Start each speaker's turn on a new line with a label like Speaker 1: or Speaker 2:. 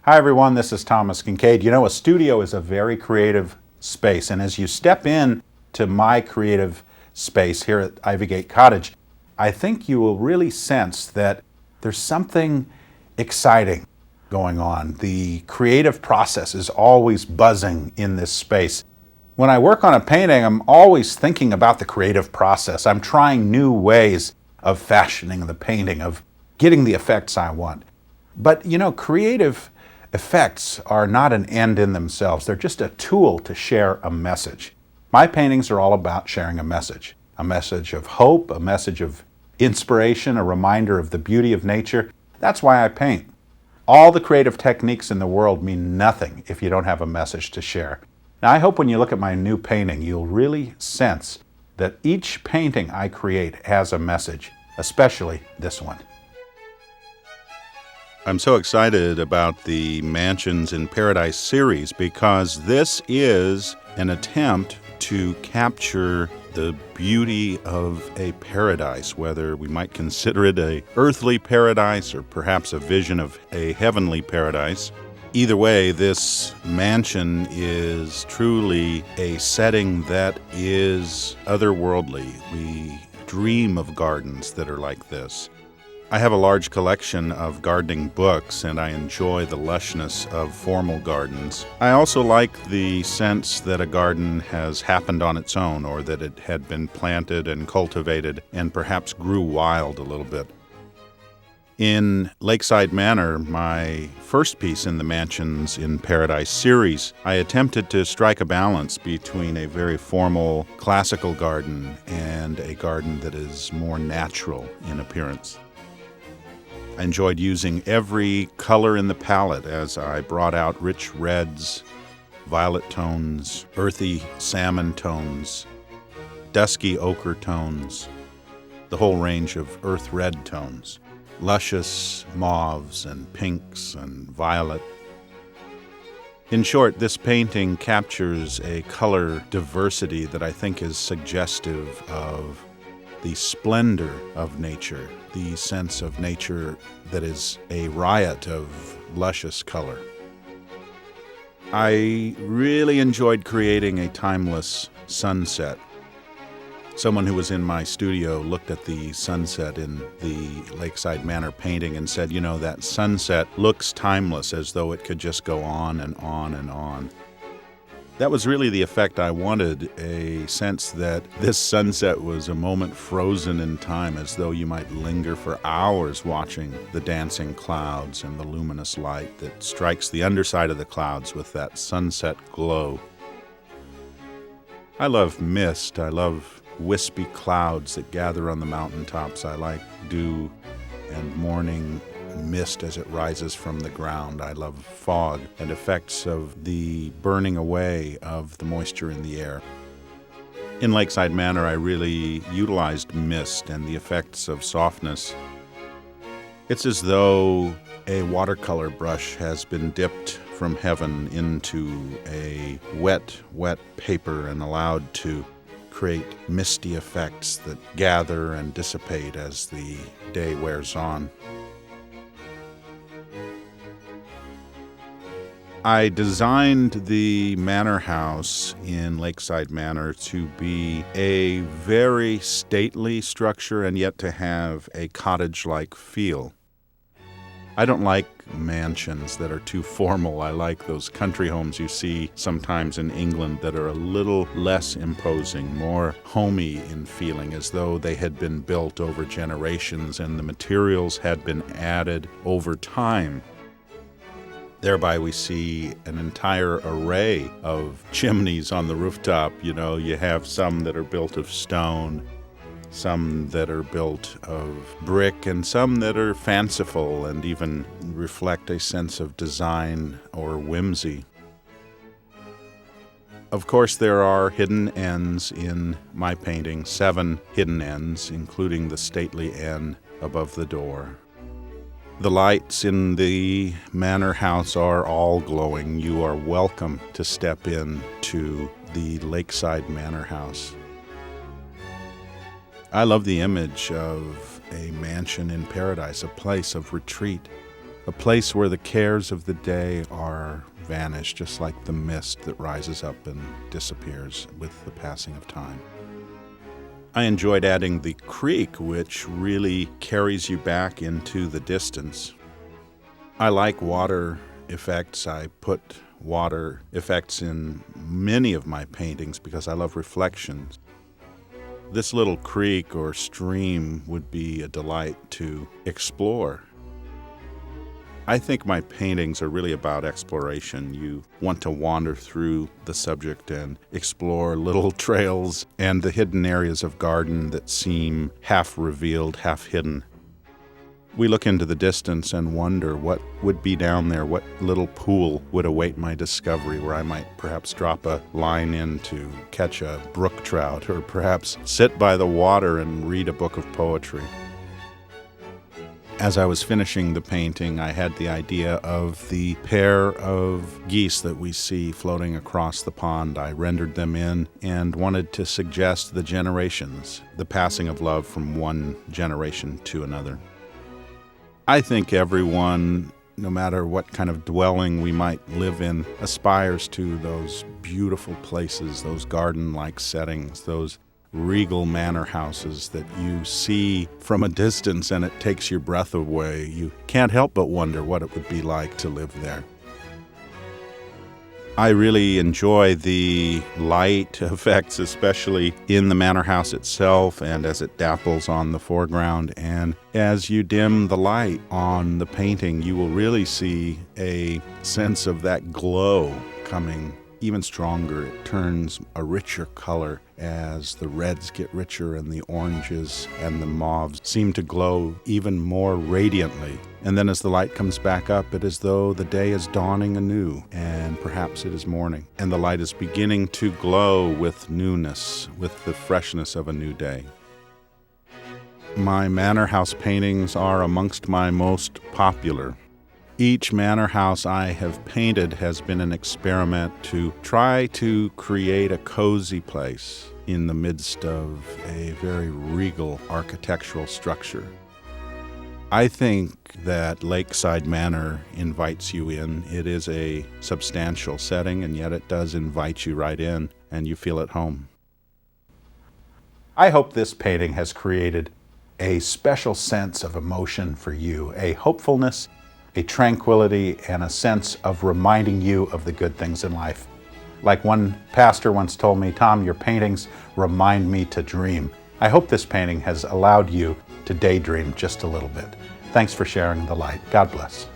Speaker 1: Hi everyone, this is Thomas Kinkade. You know, a studio is a very creative space, and as you step in to my creative space here at Ivygate Cottage, I think you will really sense that there's something exciting going on. The creative process is always buzzing in this space. When I work on a painting, I'm always thinking about the creative process. I'm trying new ways of fashioning the painting, of getting the effects I want. But you know, creative effects are not an end in themselves. They're just a tool to share a message. My paintings are all about sharing a message of hope, a message of inspiration, a reminder of the beauty of nature. That's why I paint. All the creative techniques in the world mean nothing if you don't have a message to share. Now, I hope when you look at my new painting, you'll really sense that each painting I create has a message, especially this one. I'm so excited about the Mansions in Paradise series because this is an attempt to capture the beauty of a paradise, whether we might consider it an earthly paradise or perhaps a vision of a heavenly paradise. Either way, this mansion is truly a setting that is otherworldly. We dream of gardens that are like this. I have a large collection of gardening books, and I enjoy the lushness of formal gardens. I also like the sense that a garden has happened on its own, or that it had been planted and cultivated and perhaps grew wild a little bit. In Lakeside Manor, my first piece in the Mansions in Paradise series, I attempted to strike a balance between a very formal classical garden and a garden that is more natural in appearance. I enjoyed using every color in the palette as I brought out rich reds, violet tones, earthy salmon tones, dusky ochre tones, the whole range of earth red tones, luscious mauves and pinks and violet. In short, this painting captures a color diversity that I think is suggestive of the splendor of nature, the sense of nature that is a riot of luscious color. I really enjoyed creating a timeless sunset. Someone who was in my studio looked at the sunset in the Lakeside Manor painting and said, you know, that sunset looks timeless, as though it could just go on and on and on. That was really the effect I wanted, a sense that this sunset was a moment frozen in time, as though you might linger for hours watching the dancing clouds and the luminous light that strikes the underside of the clouds with that sunset glow. I love mist. I love wispy clouds that gather on the mountaintops. I like dew and morning mist as it rises from the ground. I love fog and effects of the burning away of the moisture in the air. In Lakeside Manor, I really utilized mist and the effects of softness. It's as though a watercolor brush has been dipped from heaven into a wet paper and allowed to create misty effects that gather and dissipate as the day wears on. I designed the manor house in Lakeside Manor to be a very stately structure and yet to have a cottage-like feel. I don't like mansions that are too formal. I like those country homes you see sometimes in England that are a little less imposing, more homey in feeling, as though they had been built over generations and the materials had been added over time. Thereby we see an entire array of chimneys on the rooftop. You know, you have some that are built of stone, some that are built of brick, and some that are fanciful and even reflect a sense of design or whimsy. Of course, there are hidden ends in my painting, 7 hidden ends, including the stately N above the door. The lights in the manor house are all glowing. You are welcome to step in to the Lakeside Manor house. I love the image of a mansion in paradise, a place of retreat, a place where the cares of the day are vanished, just like the mist that rises up and disappears with the passing of time. I enjoyed adding the creek, which really carries you back into the distance. I like water effects. I put water effects in many of my paintings because I love reflections. This little creek or stream would be a delight to explore. I think my paintings are really about exploration. You want to wander through the subject and explore little trails and the hidden areas of garden that seem half revealed, half hidden. We look into the distance and wonder what would be down there, what little pool would await my discovery where I might perhaps drop a line in to catch a brook trout, or perhaps sit by the water and read a book of poetry. As I was finishing the painting, I had the idea of the pair of geese that we see floating across the pond. I rendered them in and wanted to suggest the generations, the passing of love from one generation to another. I think everyone, no matter what kind of dwelling we might live in, aspires to those beautiful places, those garden-like settings, those regal manor houses that you see from a distance and it takes your breath away. You can't help but wonder what it would be like to live there. I really enjoy the light effects, especially in the manor house itself and as it dapples on the foreground. And as you dim the light on the painting, you will really see a sense of that glow coming even stronger. It turns a richer color as the reds get richer and the oranges and the mauves seem to glow even more radiantly. And then as the light comes back up, it is as though the day is dawning anew, and perhaps it is morning, and the light is beginning to glow with newness, with the freshness of a new day. My manor house paintings are amongst my most popular. Each manor house I have painted has been an experiment to try to create a cozy place in the midst of a very regal architectural structure. I think that Lakeside Manor invites you in. It is a substantial setting, and yet it does invite you right in, and you feel at home. I hope this painting has created a special sense of emotion for you, a hopefulness, a tranquility, and a sense of reminding you of the good things in life. Like one pastor once told me, "Tom, your paintings remind me to dream." I hope this painting has allowed you to daydream just a little bit. Thanks for sharing the light. God bless.